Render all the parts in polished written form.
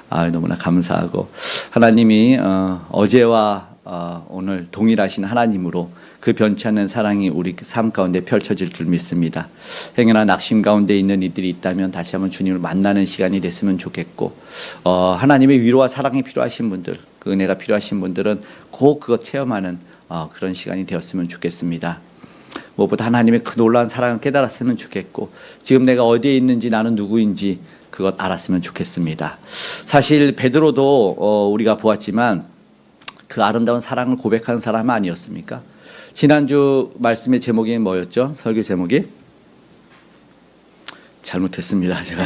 너무나 감사하고 하나님이 어제와 오늘 동일하신 하나님으로 그 변치 않는 사랑이 우리 삶 가운데 펼쳐질 줄 믿습니다. 행여나 낙심 가운데 있는 이들이 있다면 다시 한번 주님을 만나는 시간이 됐으면 좋겠고, 하나님의 위로와 사랑이 필요하신 분들, 그 은혜가 필요하신 분들은 꼭 그것 체험하는 그런 시간이 되었으면 좋겠습니다. 무엇보다 하나님의 그 놀라운 사랑을 깨달았으면 좋겠고, 지금 내가 어디에 있는지, 나는 누구인지 그것 알았으면 좋겠습니다. 사실 베드로도 우리가 보았지만 그 아름다운 사랑을 고백한 사람 아니었습니까? 지난주 말씀의 제목이 뭐였죠? 설교 제목이? 잘못했습니다, 제가.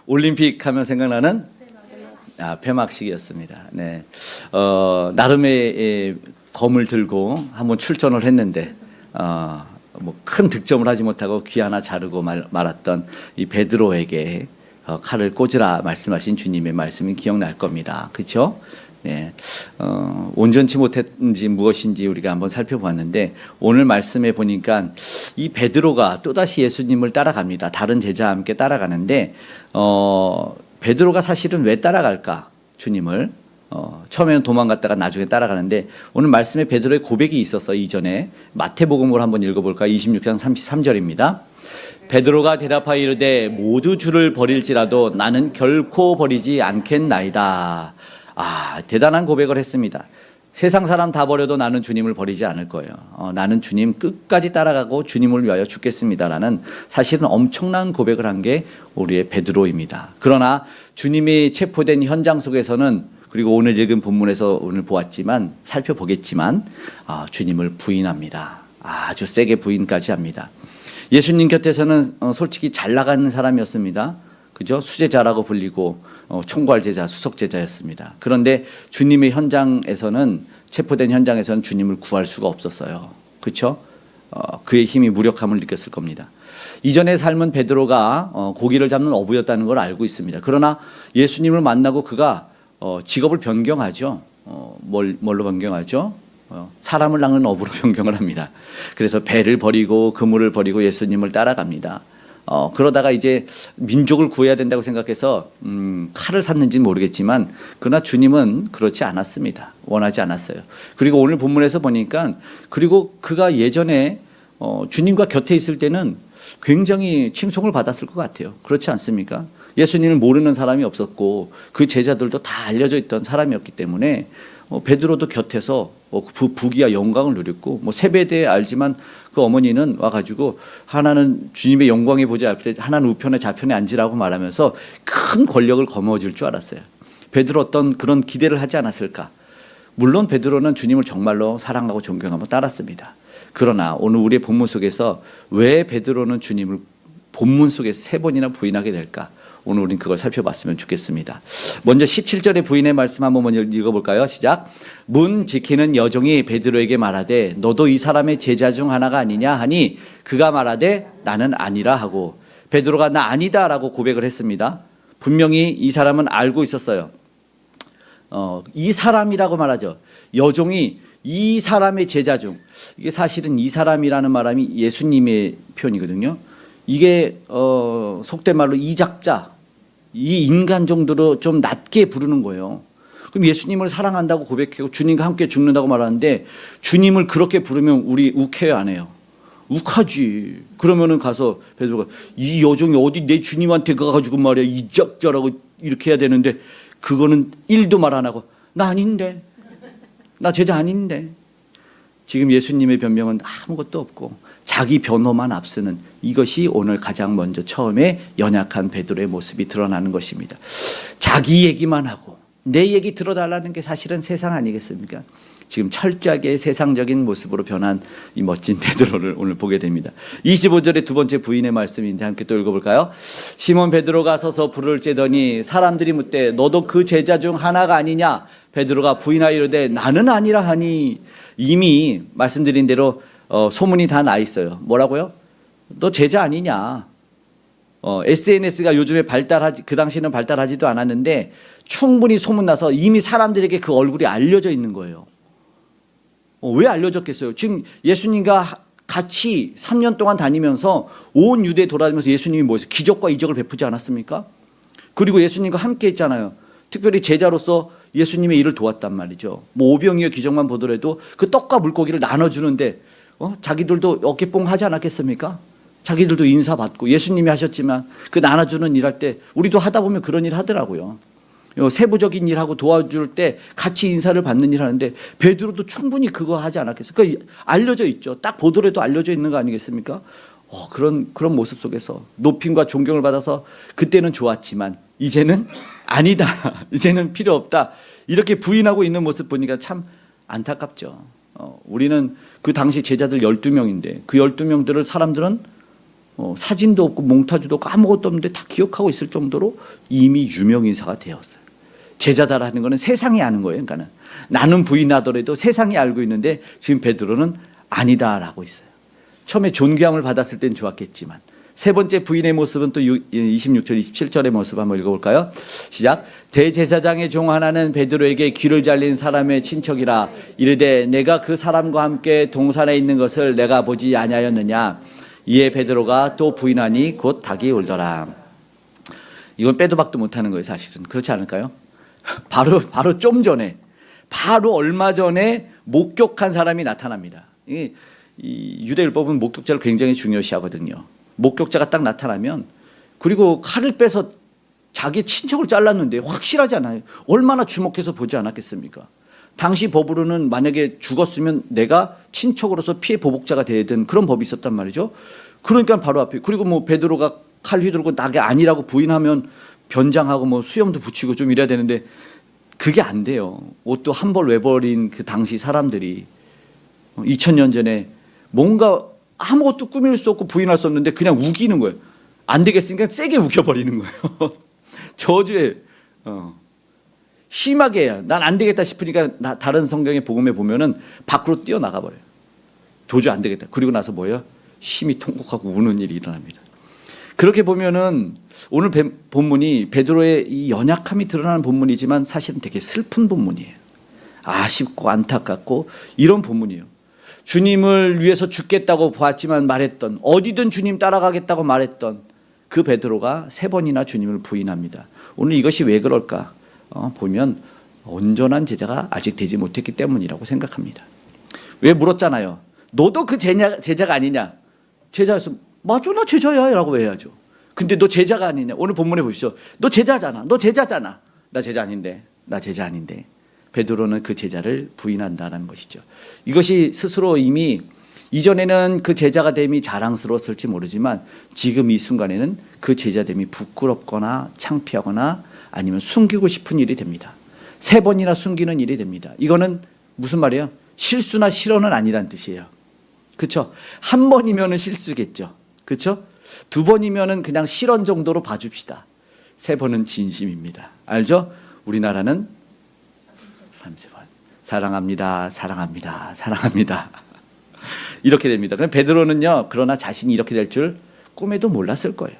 올림픽 하면 생각나는 폐막식이었습니다. 네. 나름의 검을 들고 한번 출전을 했는데 뭐 큰 득점을 하지 못하고 귀 하나 자르고 말았던 이 베드로에게 칼을 꽂으라 말씀하신 주님의 말씀이 기억날 겁니다. 그렇죠? 네. 온전치 못했는지 무엇인지 우리가 한번 살펴보았는데, 오늘 말씀에 보니까 이 베드로가 또다시 예수님을 따라갑니다. 다른 제자와 함께 따라가는데 베드로가 사실은 왜 따라갈까? 주님을 처음에는 도망갔다가 나중에 따라가는데, 오늘 말씀에 베드로의 고백이 있어서 이전에 마태복음을 한번 읽어볼까요? 26장 33절입니다. 베드로가 대답하여 이르되 모두 주를 버릴지라도 나는 결코 버리지 않겠나이다. 대단한 고백을 했습니다. 세상 사람 다 버려도 나는 주님을 버리지 않을 거예요. 나는 주님 끝까지 따라가고 주님을 위하여 죽겠습니다라는 사실은 엄청난 고백을 한 게 우리의 베드로입니다. 그러나 주님이 체포된 현장 속에서는, 그리고 오늘 읽은 본문에서 오늘 보았지만 살펴보겠지만 주님을 부인합니다. 아주 세게 부인까지 합니다. 예수님 곁에서는 솔직히 잘 나가는 사람이었습니다. 그죠? 수제자라고 불리고 총괄제자, 수석제자였습니다. 그런데 주님의 현장에서는, 체포된 현장에서는 주님을 구할 수가 없었어요. 그렇죠? 그의 힘이 무력함을 느꼈을 겁니다. 이전의 삶은 베드로가 고기를 잡는 어부였다는 걸 알고 있습니다. 그러나 예수님을 만나고 그가 직업을 변경하죠. 뭘로 변경하죠? 사람을 낚는 어부로 변경을 합니다. 그래서 배를 버리고 그물을 버리고 예수님을 따라갑니다. 그러다가 이제 민족을 구해야 된다고 생각해서 칼을 샀는지는 모르겠지만, 그러나 주님은 그렇지 않았습니다. 원하지 않았어요. 그리고 오늘 본문에서 보니까, 그리고 그가 예전에 주님과 곁에 있을 때는 굉장히 칭송을 받았을 것 같아요. 그렇지 않습니까? 예수님을 모르는 사람이 없었고 그 제자들도 다 알려져 있던 사람이었기 때문에 베드로도 곁에서 부귀와 영광을 누렸고, 세배대에 알지만 그 어머니는 와가지고 하나는 주님의 영광에 보지 않을 때 하나는 우편에 좌편에 앉으라고 말하면서 큰 권력을 거머쥘 줄 알았어요. 베드로 어떤 그런 기대를 하지 않았을까? 물론 베드로는 주님을 정말로 사랑하고 존경하고 따랐습니다. 그러나 오늘 우리의 본문 속에서 왜 베드로는 주님을 본문 속에서 3번이나 부인하게 될까? 오늘 우리는 그걸 살펴봤으면 좋겠습니다. 먼저 17절의 부인의 말씀 한번 읽어볼까요? 시작. 문 지키는 여종이 베드로에게 말하되 너도 이 사람의 제자 중 하나가 아니냐 하니 그가 말하되 나는 아니라 하고, 베드로가 나 아니다 라고 고백을 했습니다. 분명히 이 사람은 알고 있었어요. 이 사람이라고 말하죠. 여종이 이 사람의 제자 중, 이게 사실은 이 사람이라는 말함이 예수님의 표현이거든요. 이게 속된 말로 이작자, 이 인간 정도로 좀 낮게 부르는 거예요. 그럼 예수님을 사랑한다고 고백하고 주님과 함께 죽는다고 말하는데, 주님을 그렇게 부르면 우리 욱해요, 안 해요? 욱하지. 그러면은 가서 베드로가 이 여종이 어디 내 주님한테 가가지고 말이야 이작자라고 이렇게 해야 되는데, 그거는 1도 말 안 하고 나 아닌데, 나 제자 아닌데. 지금 예수님의 변명은 아무것도 없고 자기 변호만 앞서는, 이것이 오늘 가장 먼저 처음에 연약한 베드로의 모습이 드러나는 것입니다. 자기 얘기만 하고 내 얘기 들어달라는 게 사실은 세상 아니겠습니까? 지금 철저하게 세상적인 모습으로 변한 이 멋진 베드로를 오늘 보게 됩니다. 25절의 두 번째 부인의 말씀인데 함께 또 읽어볼까요? 시몬 베드로가 서서 불을 쬐더니 사람들이 묻되 너도 그 제자 중 하나가 아니냐? 베드로가 부인하여 이르되 나는 아니라 하니. 이미 말씀드린 대로 소문이 다 나 있어요. 뭐라고요? 너 제자 아니냐? SNS가 요즘에 그 당시에는 발달하지도 않았는데 충분히 소문나서 이미 사람들에게 그 얼굴이 알려져 있는 거예요. 왜 알려졌겠어요? 지금 예수님과 같이 3년 동안 다니면서 온 유대 돌아다니면서 예수님이 뭐였어요? 기적과 이적을 베푸지 않았습니까? 그리고 예수님과 함께 했잖아요. 특별히 제자로서 예수님의 일을 도왔단 말이죠. 뭐 오병이어 기적만 보더라도 그 떡과 물고기를 나눠주는데 자기들도 어깨뽕 하지 않았겠습니까? 자기들도 인사받고 예수님이 하셨지만 그 나눠주는 일 할 때 우리도 하다 보면 그런 일 하더라고요. 세부적인 일하고 도와줄 때 같이 인사를 받는 일 하는데 베드로도 충분히 그거 하지 않았겠어요? 그러니까 알려져 있죠. 딱 보더라도 알려져 있는 거 아니겠습니까? 그런 모습 속에서 높임과 존경을 받아서 그때는 좋았지만 이제는 아니다. 이제는 필요 없다. 이렇게 부인하고 있는 모습 보니까 참 안타깝죠. 우리는 그 당시 제자들 12명인데 그 12명들을 사람들은 사진도 없고 몽타주도 없고 아무것도 없는데 다 기억하고 있을 정도로 이미 유명인사가 되었어요. 제자다라는 거는 세상이 아는 거예요. 그러니까는 나는 부인하더라도 세상이 알고 있는데 지금 베드로는 아니다라고 있어요. 처음에 존귀함을 받았을 땐 좋았겠지만 세 번째 부인의 모습은 또 26절 27절의 모습 한번 읽어볼까요? 시작. 대제사장의 종 하나는 베드로에게 귀를 잘린 사람의 친척이라 이르되 내가 그 사람과 함께 동산에 있는 것을 내가 보지 아니하였느냐. 이에 베드로가 또 부인하니 곧 닭이 울더라. 이건 빼도 박도 못하는 거예요. 사실은 그렇지 않을까요? 바로 좀 전에 바로 얼마 전에 목격한 사람이 나타납니다. 이 유대율법은 목격자를 굉장히 중요시하거든요. 목격자가 딱 나타나면 그리고 칼을 빼서 자기 친척을 잘랐는데 확실하잖아요. 얼마나 주목해서 보지 않았겠습니까? 당시 법으로는 만약에 죽었으면 내가 친척으로서 피해 보복자가 돼야 되는 그런 법이 있었단 말이죠. 그러니까 바로 앞에 그리고 뭐 베드로가 칼 휘두르고 나게 아니라고 부인하면 변장하고 뭐 수염도 붙이고 좀 이래야 되는데 그게 안 돼요. 옷도 한 벌 외버린 그 당시 사람들이 2000년 전에 뭔가 아무것도 꾸밀 수 없고 부인할 수 없는데 그냥 우기는 거예요. 안 되겠으니까 세게 우겨버리는 거예요. 저주에 심하게 해요. 난 안 되겠다 싶으니까 다른 성경의 복음에 보면은 밖으로 뛰어나가 버려요. 도저히 안 되겠다. 그리고 나서 뭐예요? 심히 통곡하고 우는 일이 일어납니다. 그렇게 보면은 오늘 본문이 베드로의 이 연약함이 드러나는 본문이지만 사실은 되게 슬픈 본문이에요. 아쉽고 안타깝고 이런 본문이에요. 주님을 위해서 죽겠다고 보았지만 말했던 어디든 주님 따라가겠다고 말했던 그 베드로가 3번이나 주님을 부인합니다. 오늘 이것이 왜 그럴까 보면 온전한 제자가 아직 되지 못했기 때문이라고 생각합니다. 왜 물었잖아요. 너도 그 제자가 아니냐. 제자였어. 맞아 나 제자야 라고 해야죠. 근데 너 제자가 아니냐. 오늘 본문에 보십시오. 너 제자잖아. 너 제자잖아. 나 제자 아닌데. 나 제자 아닌데. 베드로는 그 제자를 부인한다는 것이죠. 이것이 스스로 이미 이전에는 그 제자가 됨이 자랑스러웠을지 모르지만 지금 이 순간에는 그 제자됨이 부끄럽거나 창피하거나 아니면 숨기고 싶은 일이 됩니다. 3번이나 숨기는 일이 됩니다. 이거는 무슨 말이에요? 실수나 실언은 아니란 뜻이에요. 그렇죠? 한 번이면은 실수겠죠. 그렇죠? 2번이면은 그냥 실언 정도로 봐줍시다. 3번은 진심입니다. 알죠? 우리나라는 30번. 사랑합니다. 사랑합니다. 사랑합니다. 이렇게 됩니다. 그럼 베드로는요. 그러나 자신이 이렇게 될 줄 꿈에도 몰랐을 거예요.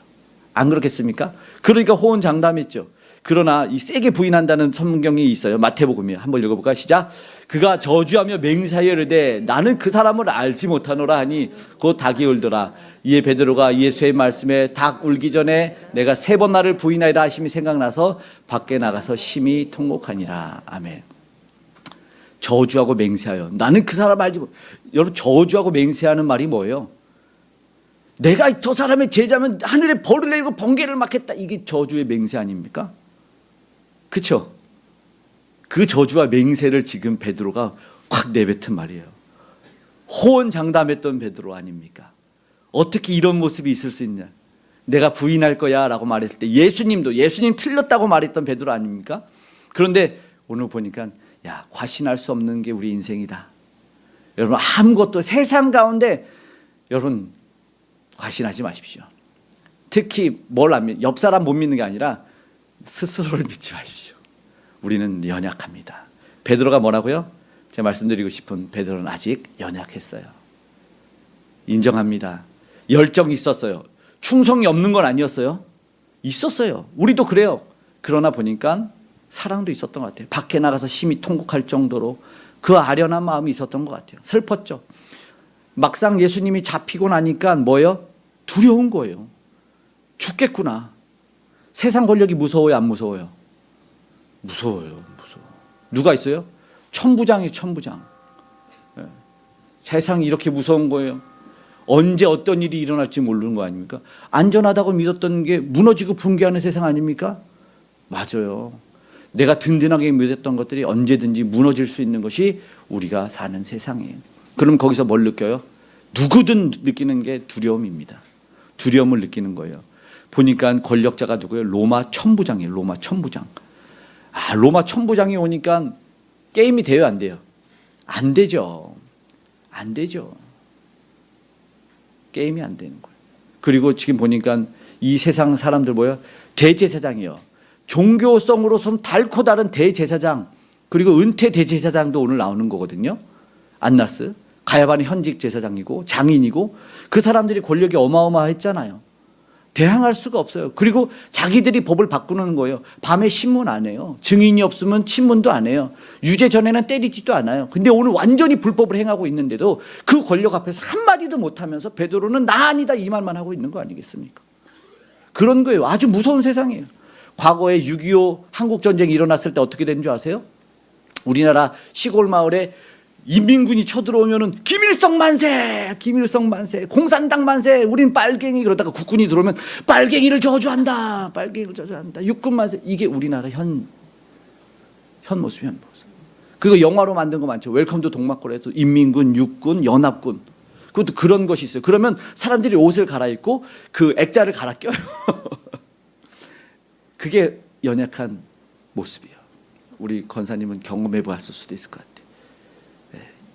안 그렇겠습니까? 그러니까 호언장담했죠. 그러나 이 세게 부인한다는 성경이 있어요. 마태복음에 한번 읽어볼까요? 시작. 그가 저주하며 맹세하여 이르되 나는 그 사람을 알지 못하노라 하니 곧 닭이 울더라. 이에 베드로가 예수의 말씀에 닭 울기 전에 내가 3번 나를 부인하리라 하심이 생각나서 밖에 나가서 심히 통곡하니라. 아멘. 저주하고 맹세하여 나는 그 사람 알지 못. 여러분 저주하고 맹세하는 말이 뭐예요? 내가 저 사람의 제자면 하늘에 벌을 내리고 번개를 맞겠다. 이게 저주의 맹세 아닙니까? 그렇죠? 그 저주와 맹세를 지금 베드로가 확 내뱉은 말이에요. 호언장담했던 베드로 아닙니까? 어떻게 이런 모습이 있을 수 있냐? 내가 부인할 거야 라고 말했을 때 예수님 틀렸다고 말했던 베드로 아닙니까? 그런데 오늘 보니까 야, 과신할 수 없는 게 우리 인생이다. 여러분 아무것도 세상 가운데 여러분 과신하지 마십시오. 특히 뭘 안 믿, 옆 사람 못 믿는 게 아니라 스스로를 믿지 마십시오. 우리는 연약합니다. 베드로가 뭐라고요? 제가 말씀드리고 싶은 베드로는 아직 연약했어요. 인정합니다. 열정이 있었어요. 충성이 없는 건 아니었어요. 있었어요. 우리도 그래요. 그러나 보니까 사랑도 있었던 것 같아요. 밖에 나가서 심히 통곡할 정도로 그 아련한 마음이 있었던 것 같아요. 슬펐죠. 막상 예수님이 잡히고 나니까 뭐예요? 두려운 거예요. 죽겠구나. 세상 권력이 무서워요, 안 무서워요? 무서워요. 누가 있어요? 천부장이에요, 천부장. 세상이 이렇게 무서운 거예요. 언제 어떤 일이 일어날지 모르는 거 아닙니까? 안전하다고 믿었던 게 무너지고 붕괴하는 세상 아닙니까? 맞아요. 내가 든든하게 믿었던 것들이 언제든지 무너질 수 있는 것이 우리가 사는 세상이에요. 그럼 거기서 뭘 느껴요? 누구든 느끼는 게 두려움입니다. 두려움을 느끼는 거예요. 보니까 권력자가 누구예요? 로마 천부장이에요. 로마 천부장. 로마 천부장이 오니까 게임이 돼요, 안 돼요? 안 되죠. 안 되죠. 게임이 안 되는 거예요. 그리고 지금 보니까 이 세상 사람들 뭐예요? 대제사장이요. 종교성으로선 달코 다른 대제사장, 그리고 은퇴 대제사장도 오늘 나오는 거거든요. 안나스, 가야반의 현직 제사장이고 장인이고, 그 사람들이 권력이 어마어마했잖아요. 대항할 수가 없어요. 그리고 자기들이 법을 바꾸는 거예요. 밤에 신문 안 해요. 증인이 없으면 친문도 안 해요. 유죄 전에는 때리지도 않아요. 근데 오늘 완전히 불법을 행하고 있는데도 그 권력 앞에서 한마디도 못하면서 베드로는 나 아니다 이 말만 하고 있는 거 아니겠습니까? 그런 거예요. 아주 무서운 세상이에요. 과거에 6.25 한국전쟁이 일어났을 때 어떻게 된 줄 아세요? 우리나라 시골 마을에 인민군이 쳐들어오면은 김일성 만세, 김일성 만세, 공산당 만세, 우린 빨갱이. 그러다가 국군이 들어오면 빨갱이를 저주한다, 빨갱이를 저주한다, 육군 만세. 이게 우리나라 현 모습. 그거 영화로 만든 거 많죠. 웰컴 투 동막골에도 인민군, 육군, 연합군. 그것도 그런 것이 있어요. 그러면 사람들이 옷을 갈아입고 그 액자를 갈아 껴요. 그게 연약한 모습이에요. 우리 권사님은 경험해 보았을 수도 있을 것 같아요.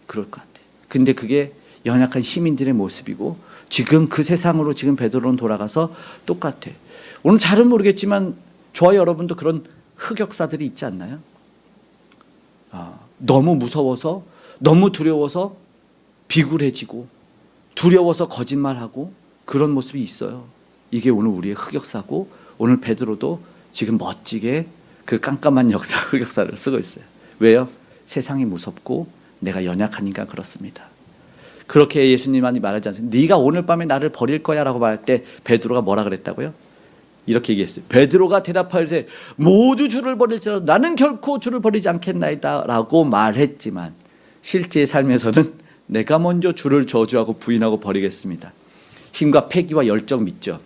그럴 것 같아요. 근데 그게 연약한 시민들의 모습이고, 지금 그 세상으로 지금 베드로는 돌아가서 똑같아. 오늘 잘은 모르겠지만 저와 여러분도 그런 흑역사들이 있지 않나요? 너무 무서워서, 너무 두려워서 비굴해지고, 두려워서 거짓말하고, 그런 모습이 있어요. 이게 오늘 우리의 흑역사고, 오늘 베드로도 지금 멋지게 그 깜깜한 흑역사를 쓰고 있어요. 왜요? 세상이 무섭고 내가 연약하니까 그렇습니다. 그렇게 예수님이 말하지 않습니까? 네가 오늘 밤에 나를 버릴 거야 라고 말할 때 베드로가 뭐라 그랬다고요? 이렇게 얘기했어요. 베드로가 대답하되 모두 주를 버릴지라도 나는 결코 주를 버리지 않겠나이다 라고 말했지만, 실제 삶에서는 내가 먼저 주를 저주하고 부인하고 버리겠습니다. 힘과 패기와 열정 믿죠?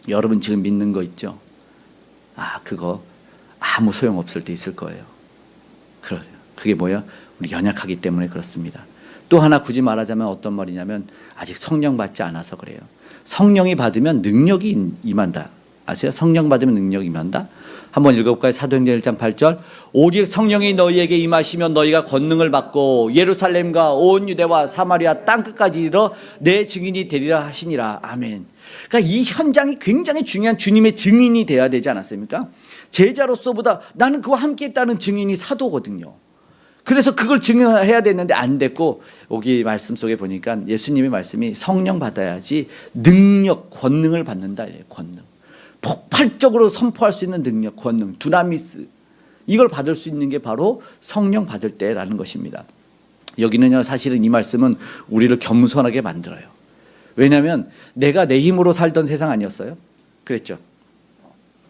여러분 지금 믿는 거 있죠? 그거 아무 소용없을 때 있을 거예요. 그래요. 그게 뭐야? 우리 연약하기 때문에 그렇습니다. 또 하나 굳이 말하자면 어떤 말이냐면, 아직 성령 받지 않아서 그래요. 성령이 받으면 능력이 임한다. 아세요? 성령 받으면 능력이 임한다. 한번 읽어볼까요? 사도행전 1장 8절. 오직 성령이 너희에게 임하시면 너희가 권능을 받고 예루살렘과 온 유대와 사마리아 땅끝까지 이르러 내 증인이 되리라 하시니라. 아멘. 그러니까 이 현장이 굉장히 중요한 주님의 증인이 돼야 되지 않았습니까? 제자로서보다 나는 그와 함께 했다는 증인이 사도거든요. 그래서 그걸 증언해야 됐는데 안 됐고, 여기 말씀 속에 보니까 예수님의 말씀이 성령 받아야지 능력, 권능을 받는다. 권능. 폭발적으로 선포할 수 있는 능력, 권능, 두나미스. 이걸 받을 수 있는 게 바로 성령 받을 때라는 것입니다. 여기는요, 사실은 이 말씀은 우리를 겸손하게 만들어요. 왜냐하면 내가 내 힘으로 살던 세상 아니었어요? 그랬죠.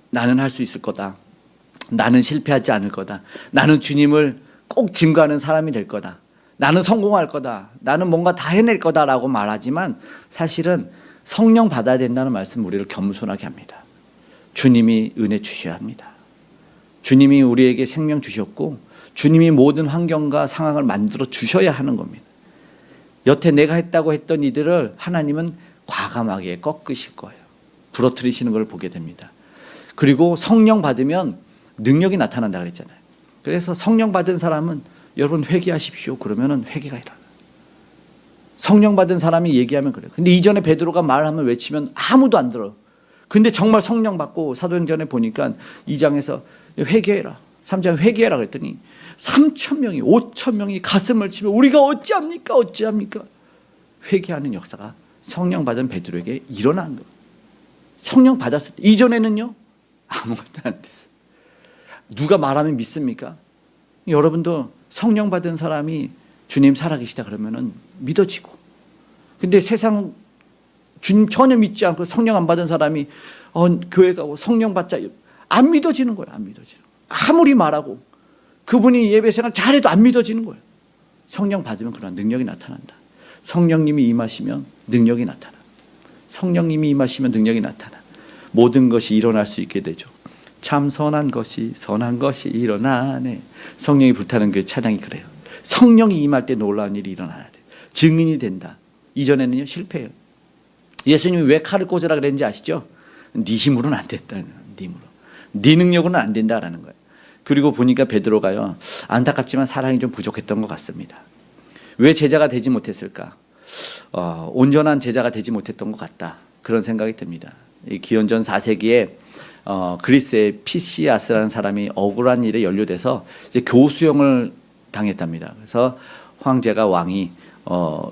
나는 할 수 있을 거다. 나는 실패하지 않을 거다. 나는 주님을 꼭 증거하는 사람이 될 거다. 나는 성공할 거다. 나는 뭔가 다 해낼 거다라고 말하지만, 사실은 성령 받아야 된다는 말씀 우리를 겸손하게 합니다. 주님이 은혜 주셔야 합니다. 주님이 우리에게 생명 주셨고, 주님이 모든 환경과 상황을 만들어 주셔야 하는 겁니다. 여태 내가 했다고 했던 이들을 하나님은 과감하게 꺾으실 거예요. 부러뜨리시는 걸 보게 됩니다. 그리고 성령 받으면 능력이 나타난다 그랬잖아요. 그래서 성령 받은 사람은 여러분 회개하십시오. 그러면은 회개가 일어나요. 성령 받은 사람이 얘기하면 그래요. 근데 이전에 베드로가 말하면 외치면 아무도 안 들어요. 근데 정말 성령 받고 사도행전에 보니까 2장에서 회개해라, 3장 회개해라 그랬더니 3,000명이 5,000명이 가슴을 치며 우리가 어찌합니까? 회개하는 역사가 성령 받은 베드로에게 일어난 거예요. 성령 받았을 때. 이전에는요 아무것도 안 됐어요. 누가 말하면 믿습니까? 여러분도 성령 받은 사람이 주님 살아계시다 그러면은 믿어지고, 근데 세상 주님 전혀 믿지 않고 성령 안 받은 사람이 교회 가고 성령 받자, 안 믿어지는 거예요. 안 믿어지는 거예요. 아무리 말하고 그분이 예배 생활 잘해도 안 믿어지는 거예요. 성령 받으면 그런 능력이 나타난다. 성령님이 임하시면 능력이 나타나. 성령님이 임하시면 능력이 나타나. 모든 것이 일어날 수 있게 되죠. 참 선한 것이 일어나네. 성령이 불타는 교회 찬양이 그래요. 성령이 임할 때 놀라운 일이 일어나야 돼. 증인이 된다. 이전에는요 실패해요. 예수님이 왜 칼을 꽂으라 그랬는지 아시죠? 네 힘으로는 안 된다는 거예요. 네 힘으로. 네 능력으로는 안 된다라는 거예요. 그리고 보니까 베드로가요 안타깝지만 사랑이 좀 부족했던 것 같습니다. 왜 제자가 되지 못했을까? 온전한 제자가 되지 못했던 것 같다. 그런 생각이 듭니다. 이 기원전 4세기에 그리스의 피시아스라는 사람이 억울한 일에 연루돼서 이제 교수형을 당했답니다. 그래서 황제가 왕이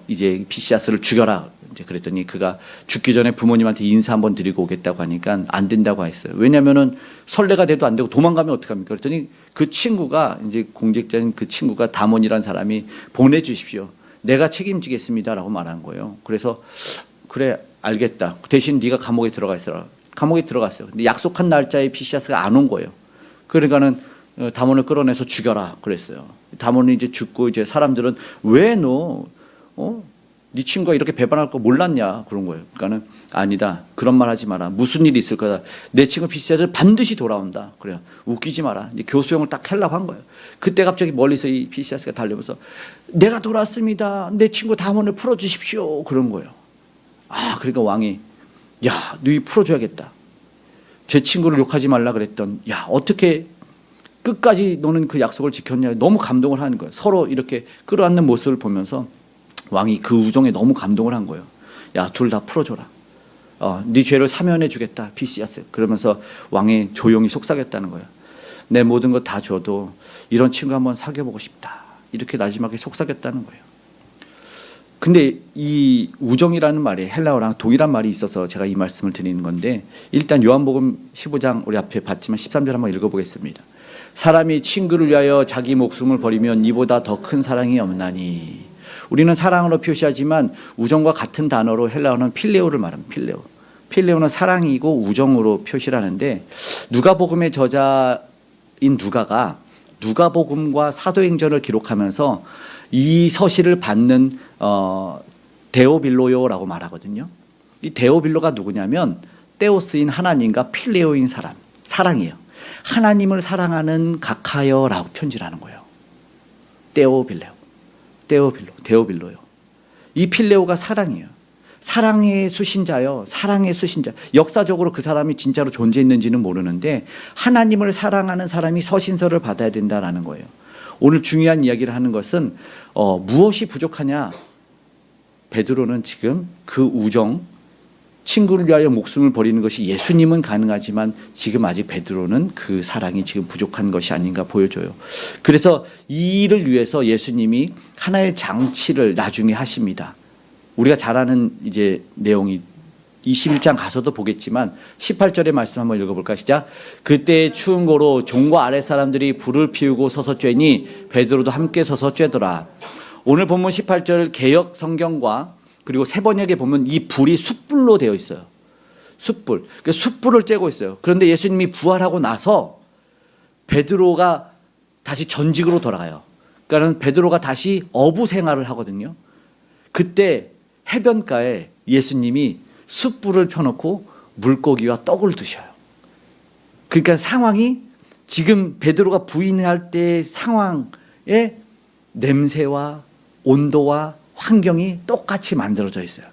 이제 피시아스를 죽여라. 이제 그랬더니 그가 죽기 전에 부모님한테 인사 한번 드리고 오겠다고 하니까 안 된다고 했어요. 왜냐면은 선례가 돼도 안 되고 도망가면 어떡합니까? 그랬더니 그 친구가 이제 공직자인 그 친구가 다몬이라는 사람이 보내주십시오. 내가 책임지겠습니다라고 말한 거예요. 그래서 그래 알겠다. 대신 네가 감옥에 들어가 있어라. 감옥에 들어갔어요. 근데 약속한 날짜에 피시아스가 안 온 거예요. 그러니까는 다몬을 끌어내서 죽여라 그랬어요. 다몬이 이제 죽고 이제 사람들은 왜 너 네 친구가 이렇게 배반할 거 몰랐냐 그런 거예요. 그러니까는 아니다. 그런 말 하지 마라. 무슨 일이 있을 거다. 내 친구 피시아스 반드시 돌아온다. 그래요. 웃기지 마라. 이제 교수형을 딱 하려고 한 거예요. 그때 갑자기 멀리서 이 피시아스가 달려오면서 내가 돌아왔습니다. 내 친구 다몬을 풀어주십시오. 그런 거예요. 그러니까 왕이 야, 너희 풀어줘야겠다. 제 친구를 욕하지 말라 그랬던 야, 어떻게 끝까지 너는 그 약속을 지켰냐. 너무 감동을 하는 거예요. 서로 이렇게 끌어안는 모습을 보면서 왕이 그 우정에 너무 감동을 한 거예요. 야, 둘 다 풀어줘라. 네 죄를 사면해 주겠다. 피시아스. 그러면서 왕이 조용히 속삭였다는 거예요. 내 모든 것 다 줘도 이런 친구 한번 사귀어보고 싶다. 이렇게 마지막에 속삭였다는 거예요. 근데 이 우정이라는 말이 헬라어랑 동일한 말이 있어서 제가 이 말씀을 드리는 건데 일단 요한복음 15장 우리 앞에 봤지만 13절 한번 읽어보겠습니다. 사람이 친구를 위하여 자기 목숨을 버리면 이보다 더 큰 사랑이 없나니. 우리는 사랑으로 표시하지만 우정과 같은 단어로 헬라어는 필레오를 말합니다. 필레오. 필레오는 사랑이고 우정으로 표시를 하는데 누가복음의 저자인 누가가 누가복음과 사도행전을 기록하면서 이 서신을 받는 데오빌로요라고 말하거든요. 이 데오빌로가 누구냐면 데오스인 하나님과 필레오인 사람, 사랑이에요. 하나님을 사랑하는 가카여라고 편지를 하는 거예요. 데오빌로요. 이 필레오가 사랑이에요. 사랑의 수신자요. 사랑의 수신자. 역사적으로 그 사람이 진짜로 존재했는지는 모르는데 하나님을 사랑하는 사람이 서신서를 받아야 된다라는 거예요. 오늘 중요한 이야기를 하는 것은 무엇이 부족하냐. 베드로는 지금 그 우정, 친구를 위하여 목숨을 버리는 것이 예수님은 가능하지만 지금 아직 베드로는 그 사랑이 지금 부족한 것이 아닌가 보여줘요. 그래서 이 일을 위해서 예수님이 하나의 장치를 나중에 하십니다. 우리가 잘 아는 이제 내용이 21장 가서도 보겠지만 18절의 말씀 한번 읽어볼까 시작. 그때 추운 고로 종과 아랫 사람들이 불을 피우고 서서 쬐니 베드로도 함께 서서 쬐더라. 오늘 본문 18절 개역 성경과 그리고 세 번역에 보면 이 불이 숯불로 되어 있어요. 숯불. 그러니까 숯불을 쬐고 있어요. 그런데 예수님이 부활하고 나서 베드로가 다시 전직으로 돌아가요. 그러니까 베드로가 다시 어부 생활을 하거든요. 그때 해변가에 예수님이 숯불을 펴놓고 물고기와 떡을 드셔요. 그러니까 상황이 지금 베드로가 부인할 때의 상황의 냄새와 온도와 환경이 똑같이 만들어져 있어요.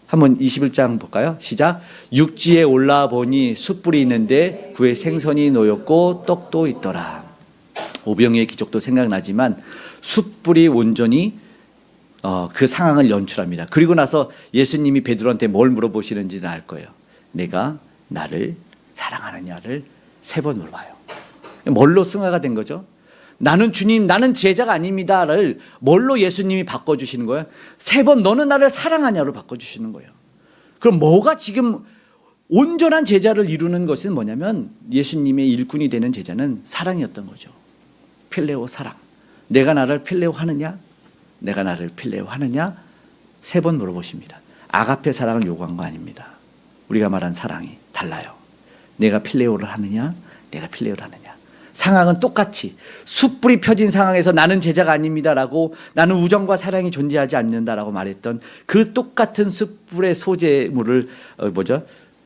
한번 21장 볼까요? 시작. 육지에 올라보니 숯불이 있는데 그에 생선이 놓였고 떡도 있더라. 오병이의 기적도 생각나지만 숯불이 온전히 그 상황을 연출합니다. 그리고 나서 예수님이 베드로한테 뭘 물어보시는지는 알 거예요. 내가 나를 사랑하느냐를 3번 물어봐요. 뭘로 승화가 된 거죠? 나는 주님, 나는 제자가 아닙니다를 뭘로 예수님이 바꿔주시는 거예요? 3번 너는 나를 사랑하냐로 바꿔주시는 거예요. 그럼 뭐가 지금 온전한 제자를 이루는 것은 뭐냐면 예수님의 일꾼이 되는 제자는 사랑이었던 거죠. 필레오 사랑. 내가 나를 필레오 하느냐? 내가 나를 필레오 하느냐? 3번 물어보십니다. 아가페 사랑을 요구한 거 아닙니다. 우리가 말한 사랑이 달라요. 내가 필레오를 하느냐? 내가 필레오를 하느냐. 상황은 똑같이 숯불이 펴진 상황에서 나는 제자가 아닙니다라고, 나는 우정과 사랑이 존재하지 않는다라고 말했던 그 똑같은 숯불의 소재물을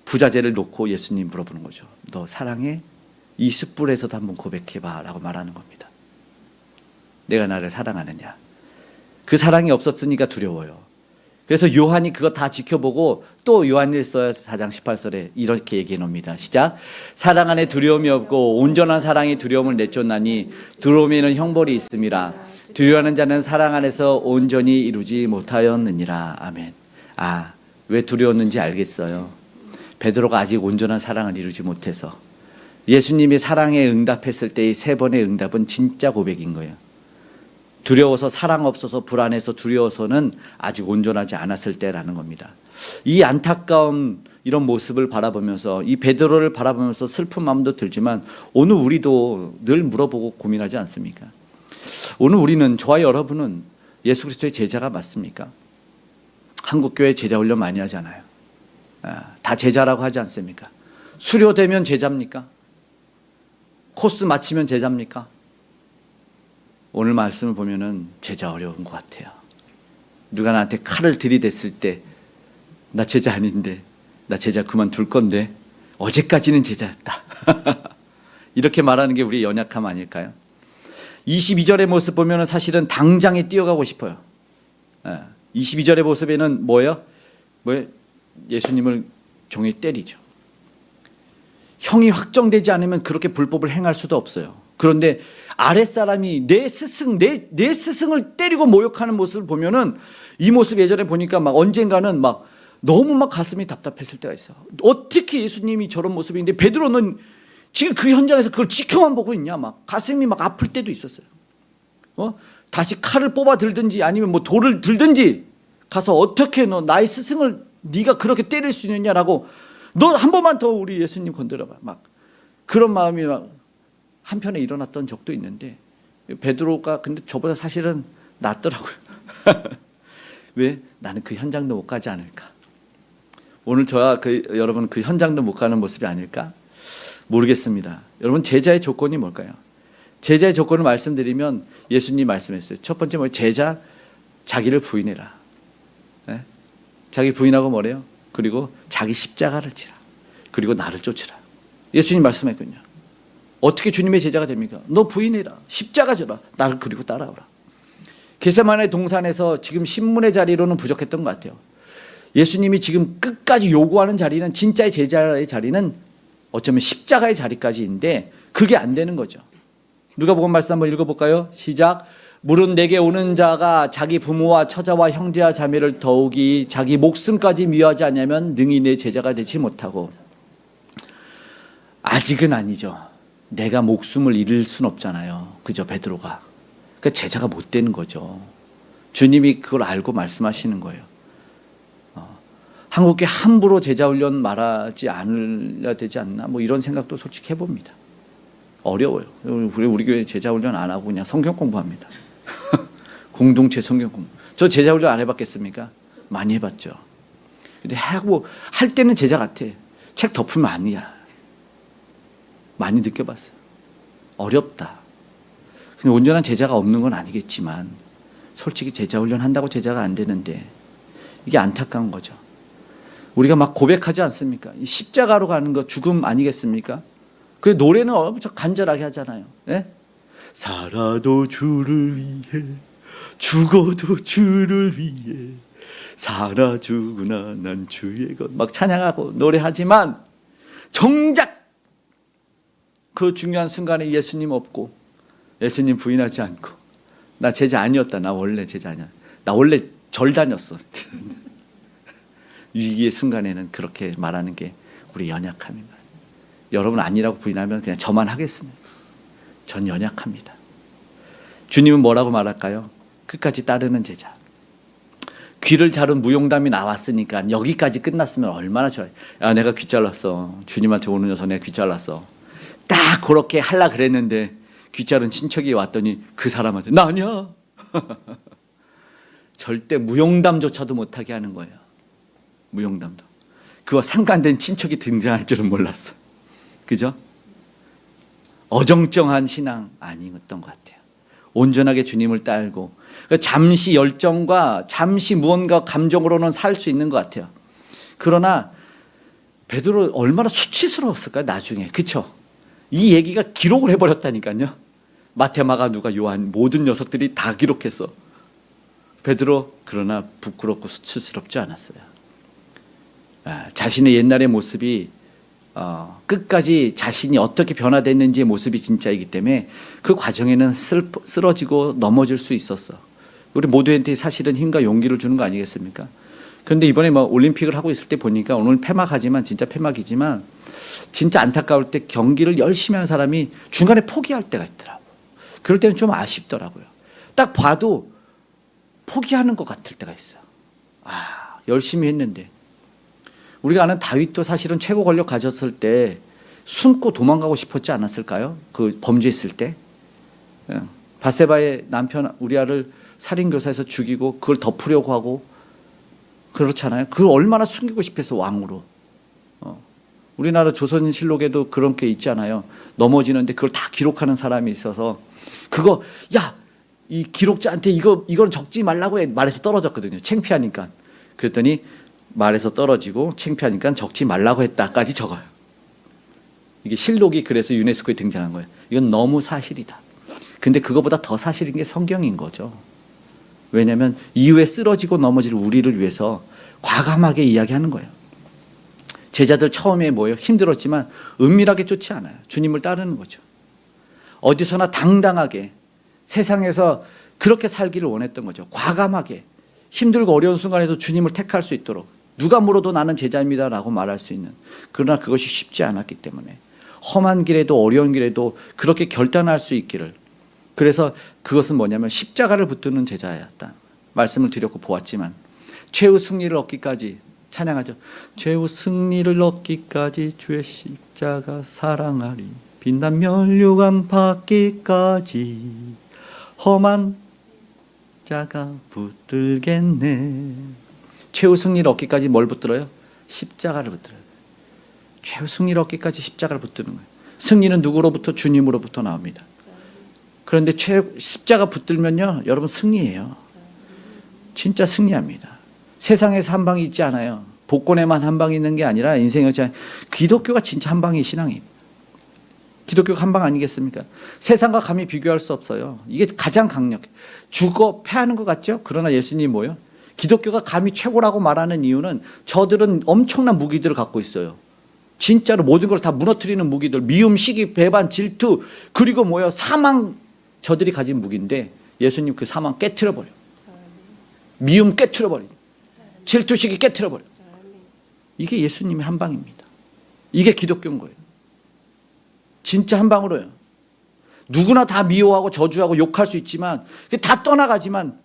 부자재를 놓고 예수님 물어보는 거죠. 너 사랑해? 이 숯불에서도 한번 고백해봐 라고 말하는 겁니다. 내가 나를 사랑하느냐. 그 사랑이 없었으니까 두려워요. 그래서 요한이 그거 다 지켜보고 또 요한일서 4장 18절에 이렇게 얘기해 놓습니다. 시작. 사랑 안에 두려움이 없고 온전한 사랑이 두려움을 내쫓나니 두려움에는 형벌이 있음이라. 두려워하는 자는 사랑 안에서 온전히 이루지 못하였느니라. 아멘. 왜 두려웠는지 알겠어요. 베드로가 아직 온전한 사랑을 이루지 못해서. 예수님이 사랑에 응답했을 때의 3번의 응답은 진짜 고백인 거예요. 두려워서, 사랑 없어서, 불안해서, 두려워서는 아직 온전하지 않았을 때라는 겁니다. 이 안타까운 이런 모습을 바라보면서, 이 베드로를 바라보면서 슬픈 마음도 들지만 오늘 우리도 늘 물어보고 고민하지 않습니까? 오늘 우리는, 저와 여러분은 예수 그리스도의 제자가 맞습니까? 한국교회 제자 훈련 많이 하잖아요. 다 제자라고 하지 않습니까? 수료되면 제자입니까? 코스 마치면 제자입니까? 오늘 말씀을 보면은 제자 어려운 것 같아요. 누가 나한테 칼을 들이댔을 때 나 제자 아닌데, 나 제자 그만둘 건데 어제까지는 제자였다. 이렇게 말하는 게 우리의 연약함 아닐까요? 22절의 모습 보면은 사실은 당장에 뛰어가고 싶어요. 22절의 모습에는 뭐예요? 예수님을 종이 때리죠. 형이 확정되지 않으면 그렇게 불법을 행할 수도 없어요. 그런데 아랫사람이 내 스승을 때리고 모욕하는 모습을 보면은, 이 모습 예전에 보니까 언젠가는 너무 가슴이 답답했을 때가 있어. 어떻게 예수님이 저런 모습인데 베드로는 지금 그 현장에서 그걸 지켜만 보고 있냐. 가슴이 아플 때도 있었어요. 다시 칼을 뽑아 들든지 아니면 돌을 들든지 가서 어떻게 너 나의 스승을 네가 그렇게 때릴 수 있느냐라고, 너 한 번만 더 우리 예수님 건드려봐. 그런 마음이 한편에 일어났던 적도 있는데, 베드로가 근데 저보다 사실은 낫더라고요. 왜? 나는 그 현장도 못 가지 않을까. 오늘 저와 여러분 그 현장도 못 가는 모습이 아닐까? 모르겠습니다. 여러분, 제자의 조건이 뭘까요? 제자의 조건을 말씀드리면 예수님 말씀했어요. 첫 번째 제자, 자기를 부인해라. 네? 자기 부인하고 뭐래요? 그리고 자기 십자가를 지라. 그리고 나를 쫓으라. 예수님 말씀했거든요. 어떻게 주님의 제자가 됩니까? 너 부인해라. 십자가 져라. 나를 그리고 따라오라. 겟세마네 동산에서 지금 신문의 자리로는 부족했던 것 같아요. 예수님이 지금 끝까지 요구하는 자리는, 진짜의 제자의 자리는 어쩌면 십자가의 자리까지인데 그게 안 되는 거죠. 누가복음 말씀 한번 읽어볼까요? 시작. 물은 내게 오는 자가 자기 부모와 처자와 형제와 자매를 더욱이 자기 목숨까지 미워하지 않냐면 능히 내 제자가 되지 못하고. 아직은 아니죠. 내가 목숨을 잃을 순 없잖아요. 그죠, 베드로가. 그러니까 제자가 못 되는 거죠. 주님이 그걸 알고 말씀하시는 거예요. 한국에 함부로 제자 훈련 말하지 않아야 되지 않나, 이런 생각도 솔직히 해봅니다. 어려워요. 우리 교회 제자 훈련 안 하고 그냥 성경 공부합니다. 공동체 성경 공부. 저 제자 훈련 안 해봤겠습니까? 많이 해봤죠. 근데 할 때는 제자 같아. 책 덮으면 아니야. 많이 느껴봤어요. 어렵다. 근데 온전한 제자가 없는 건 아니겠지만 솔직히 제자 훈련 한다고 제자가 안 되는데 이게 안타까운 거죠. 우리가 고백하지 않습니까? 십자가로 가는 거 죽음 아니겠습니까? 그래, 노래는 엄청 간절하게 하잖아요. 네? 살아도 주를 위해, 죽어도 주를 위해, 살아 죽으나 난 주의 것, 찬양하고 노래하지만 정작 그 중요한 순간에 예수님 없고 예수님 부인하지 않고, 나 제자 아니었다. 나 원래 제자 아니야. 나 원래 절 다녔어. 위기의 순간에는 그렇게 말하는 게 우리 연약함입니다. 여러분 아니라고 부인하면 그냥 저만 하겠습니다. 전 연약합니다. 주님은 뭐라고 말할까요? 끝까지 따르는 제자. 귀를 자른 무용담이 나왔으니까 여기까지 끝났으면 얼마나 좋아요. 야, 내가 귀 잘랐어. 주님한테 오는 녀석 내가 귀 잘랐어. 딱 그렇게 하려 그랬는데 귀 자른 친척이 왔더니 그 사람한테 나 아니야. 절대 무용담조차도 못하게 하는 거예요. 무용담도. 그와 상관된 친척이 등장할 줄은 몰랐어. 그죠? 어정쩡한 신앙 아니었던 것 같아요. 온전하게 주님을 따르고 잠시 열정과 잠시 무언가 감정으로는 살 수 있는 것 같아요. 그러나 베드로 얼마나 수치스러웠을까요? 나중에. 그렇죠? 이 얘기가 기록을 해버렸다니까요. 마태, 마가, 누가, 요한 모든 녀석들이 다 기록했어. 베드로 그러나 부끄럽고 수치스럽지 않았어요. 자신의 옛날의 모습이 끝까지 자신이 어떻게 변화됐는지의 모습이 진짜이기 때문에 그 과정에는 쓰러지고 넘어질 수 있었어. 우리 모두한테 사실은 힘과 용기를 주는 거 아니겠습니까? 그런데 이번에 올림픽을 하고 있을 때 보니까 오늘 폐막하지만 진짜 폐막이지만 진짜 안타까울 때 경기를 열심히 하는 사람이 중간에 포기할 때가 있더라고요. 그럴 때는 좀 아쉽더라고요. 딱 봐도 포기하는 것 같을 때가 있어요. 열심히 했는데. 우리가 아는 다윗도 사실은 최고 권력 가졌을 때 숨고 도망가고 싶었지 않았을까요? 그 범죄했을 때. 밧세바의 남편 우리아를 살인교사에서 죽이고 그걸 덮으려고 하고 그렇잖아요. 그걸 얼마나 숨기고 싶어서 왕으로. 우리나라 조선실록에도 그런 게 있잖아요. 넘어지는데 그걸 다 기록하는 사람이 있어서 그거 이 기록자한테 이건 적지 말라고 말해서 떨어졌거든요. 창피하니까. 그랬더니 말에서 떨어지고 창피하니까 적지 말라고 했다까지 적어요. 이게 실록이 그래서 유네스코에 등장한 거예요. 이건 너무 사실이다. 근데 그거보다 더 사실인 게 성경인 거죠. 왜냐하면 이후에 쓰러지고 넘어질 우리를 위해서 과감하게 이야기하는 거예요. 제자들 처음에 뭐예요? 힘들었지만 은밀하게 쫓지 않아요. 주님을 따르는 거죠. 어디서나 당당하게 세상에서 그렇게 살기를 원했던 거죠. 과감하게 힘들고 어려운 순간에도 주님을 택할 수 있도록 누가 물어도 나는 제자입니다 라고 말할 수 있는. 그러나 그것이 쉽지 않았기 때문에 험한 길에도 어려운 길에도 그렇게 결단할 수 있기를. 그래서 그것은 뭐냐면 십자가를 붙드는 제자였다 말씀을 드렸고 보았지만 최후 승리를 얻기까지 찬양하죠. 최후 승리를 얻기까지 주의 십자가 사랑하리. 빛난 면류관 받기까지 험한 자가 붙들겠네. 최후 승리를 얻기까지 뭘 붙들어요? 십자가를 붙들어요. 최후 승리를 얻기까지 십자가를 붙드는 거예요. 승리는 누구로부터? 주님으로부터 나옵니다. 그런데 십자가 붙들면요, 여러분 승리해요. 진짜 승리합니다. 세상에서 한 방이 있지 않아요. 복권에만 한 방이 있는 게 아니라 인생에 기독교가 진짜 한 방의 신앙입니다. 기독교가 한 방 아니겠습니까? 세상과 감히 비교할 수 없어요. 이게 가장 강력해. 죽어 패하는 것 같죠? 그러나 예수님이 뭐예요? 기독교가 감히 최고라고 말하는 이유는 저들은 엄청난 무기들을 갖고 있어요. 진짜로 모든 걸 다 무너뜨리는 무기들. 미움, 시기, 배반, 질투, 그리고 뭐예요? 사망. 저들이 가진 무기인데 예수님 그 사망 깨트려버려. 미움 깨트려버려. 질투, 시기 깨트려버려. 이게 예수님의 한 방입니다. 이게 기독교인 거예요. 진짜 한 방으로요. 누구나 다 미워하고 저주하고 욕할 수 있지만 다 떠나가지만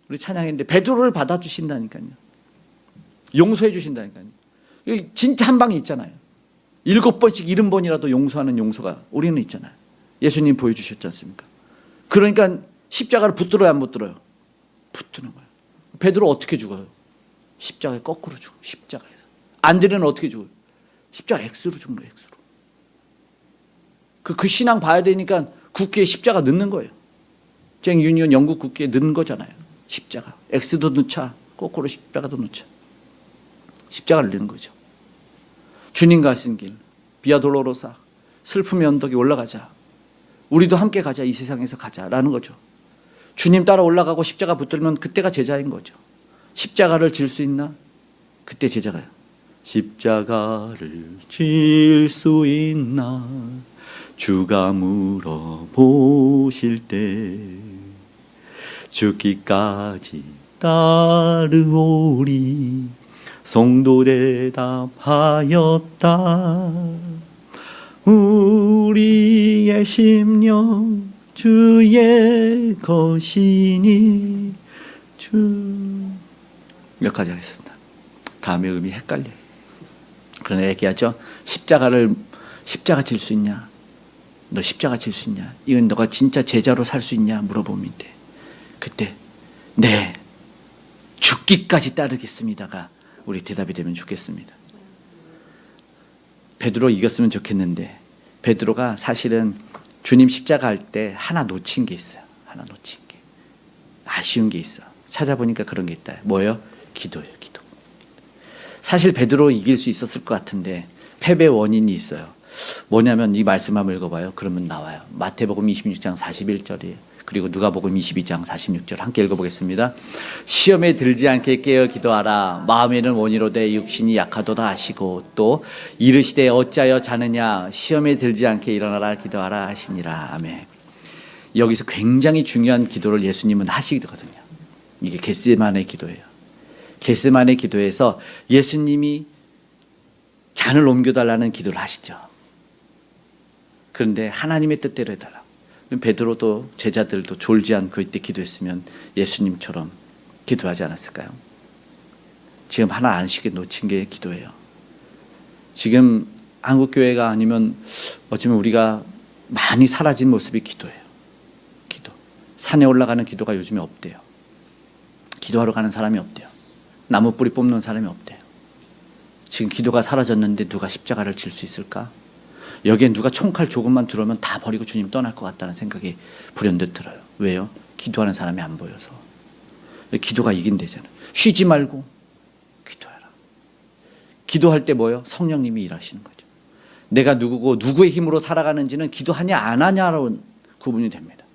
우리 찬양했는데 베드로를 받아주신다니까요. 용서해 주신다니까요. 진짜 한 방이 있잖아요. 7번씩 70번이라도 용서하는 용서가 우리는 있잖아요. 예수님 보여주셨지 않습니까? 그러니까 십자가를 붙들어야 안 붙들어요? 붙드는 거예요. 베드로 어떻게 죽어요? 십자가에 거꾸로 죽어요. 십자가에서. 안드레는 어떻게 죽어요? 십자가 X로 죽는 거예요. X로. 그 신앙 봐야 되니까 국기에 십자가 넣는 거예요. 잭 유니온 영국 국기에 넣는 거잖아요. 십자가. X도 넣자. 거꾸로 십자가도 넣자. 십자가를 넣는 거죠. 주님 가신 길. 비아 돌로로사. 슬픔의 언덕에 올라가자. 우리도 함께 가자. 이 세상에서 가자라는 거죠. 주님 따라 올라가고 십자가 붙들면 그때가 제자인 거죠. 십자가를 질 수 있나? 그때 제자가요. 십자가를 질 수 있나? 주가 물어보실 때 죽기까지 따르오리. 성도 대답하였다. 우리의 심령 주의 것이니 주. 여기까지 하겠습니다. 다음에 음이 헷갈려요. 그러나 얘기하죠. 십자가 질 수 있냐? 너 십자가 질 수 있냐? 이건 너가 진짜 제자로 살 수 있냐? 물어보는데 그때 네, 죽기까지 따르겠습니다가 우리 대답이 되면 좋겠습니다. 베드로 이겼으면 좋겠는데 베드로가 사실은 주님 십자가 할 때 하나 놓친 게 있어요. 하나 놓친 게. 아쉬운 게 있어. 찾아보니까 그런 게 있다. 뭐예요? 기도예요. 기도. 사실 베드로 이길 수 있었을 것 같은데 패배 원인이 있어요. 뭐냐면 이 말씀 한번 읽어봐요. 그러면 나와요. 마태복음 26장 41절이에요. 그리고 누가복음 22장 46절 함께 읽어보겠습니다. 시험에 들지 않게 깨어 기도하라. 마음에는 원이로되 육신이 약하도다 하시고 또 이르시되 어찌하여 자느냐. 시험에 들지 않게 일어나라 기도하라 하시니라. 아멘. 여기서 굉장히 중요한 기도를 예수님은 하시거든요. 이게 겟세마네 기도예요. 겟세마네 기도에서 예수님이 잔을 옮겨달라는 기도를 하시죠. 그런데 하나님의 뜻대로 해달라고. 베드로도 제자들도 졸지 않고 이때 기도했으면 예수님처럼 기도하지 않았을까요? 지금 하나 안 쉬게 놓친 게 기도예요. 지금 한국교회가 아니면 어쩌면 우리가 많이 사라진 모습이 기도예요. 기도. 산에 올라가는 기도가 요즘에 없대요. 기도하러 가는 사람이 없대요. 나무 뿌리 뽑는 사람이 없대요. 지금 기도가 사라졌는데 누가 십자가를 질 수 있을까? 여기에 누가 총칼 조금만 들어오면 다 버리고 주님 떠날 것 같다는 생각이 불현듯 들어요. 왜요? 기도하는 사람이 안 보여서. 기도가 이긴대잖아요. 쉬지 말고 기도해라. 기도할 때 뭐예요? 성령님이 일하시는 거죠. 내가 누구고 누구의 힘으로 살아가는지는 기도하냐 안 하냐로 구분이 됩니다.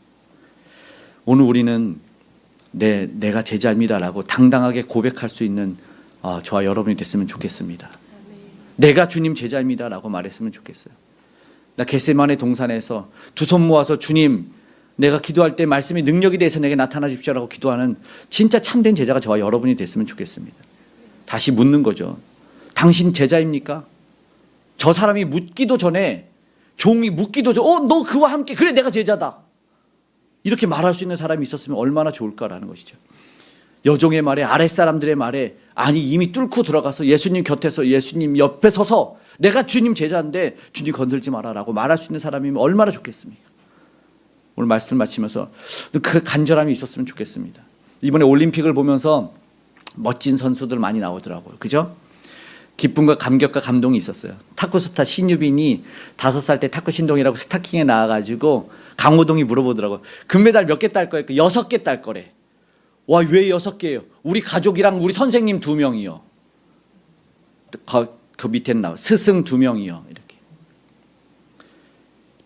오늘 우리는 내가 제자입니다라고 당당하게 고백할 수 있는 저와 여러분이 됐으면 좋겠습니다. 내가 주님 제자입니다라고 말했으면 좋겠어요. 나 겟세마네 동산에서 두 손 모아서 주님 내가 기도할 때 말씀이 능력이 돼서 내게 나타나 주십시오라고 기도하는 진짜 참된 제자가 저와 여러분이 됐으면 좋겠습니다. 다시 묻는 거죠. 당신 제자입니까? 저 사람이 묻기도 전에 종이 묻기도 전에 너 그와 함께 그래 내가 제자다. 이렇게 말할 수 있는 사람이 있었으면 얼마나 좋을까라는 것이죠. 여종의 말에 아랫사람들의 말에 아니 이미 뚫고 들어가서 예수님 곁에서 예수님 옆에 서서 내가 주님 제자인데 주님 건들지 마라라고 말할 수 있는 사람이면 얼마나 좋겠습니까? 오늘 말씀을 마치면서 그 간절함이 있었으면 좋겠습니다. 이번에 올림픽을 보면서 멋진 선수들 많이 나오더라고요. 그죠? 기쁨과 감격과 감동이 있었어요. 탁구 스타 신유빈이 5살 때 탁구 신동이라고 스타킹에 나와가지고 강호동이 물어보더라고요. 금메달 몇 개 딸 거예요? 6개 딸 거래. 와, 왜 6개예요? 우리 가족이랑 우리 선생님 2명이요. 그 밑에는 나와 스승 2명이요. 이렇게.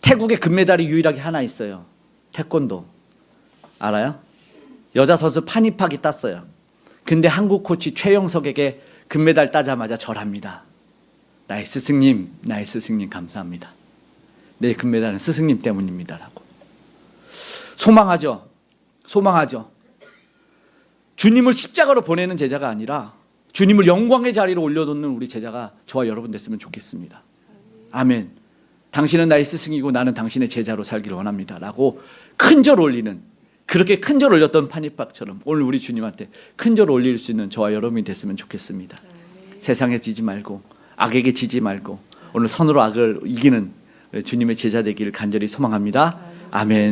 태국에 금메달이 유일하게 하나 있어요. 태권도. 알아요? 여자 선수 파니팍이 땄어요. 근데 한국 코치 최영석에게 금메달 따자마자 절합니다. 나의 스승님 감사합니다. 내 금메달은 스승님 때문입니다라고. 소망하죠. 주님을 십자가로 보내는 제자가 아니라 주님을 영광의 자리로 올려놓는 우리 제자가 저와 여러분 됐으면 좋겠습니다. 아멘. 당신은 나의 스승이고 나는 당신의 제자로 살기를 원합니다 라고 큰절 올리는, 그렇게 큰절 올렸던 파니팍처럼 오늘 우리 주님한테 큰절 올릴 수 있는 저와 여러분이 됐으면 좋겠습니다. 세상에 지지 말고 악에게 지지 말고 오늘 선으로 악을 이기는 주님의 제자 되기를 간절히 소망합니다. 아멘.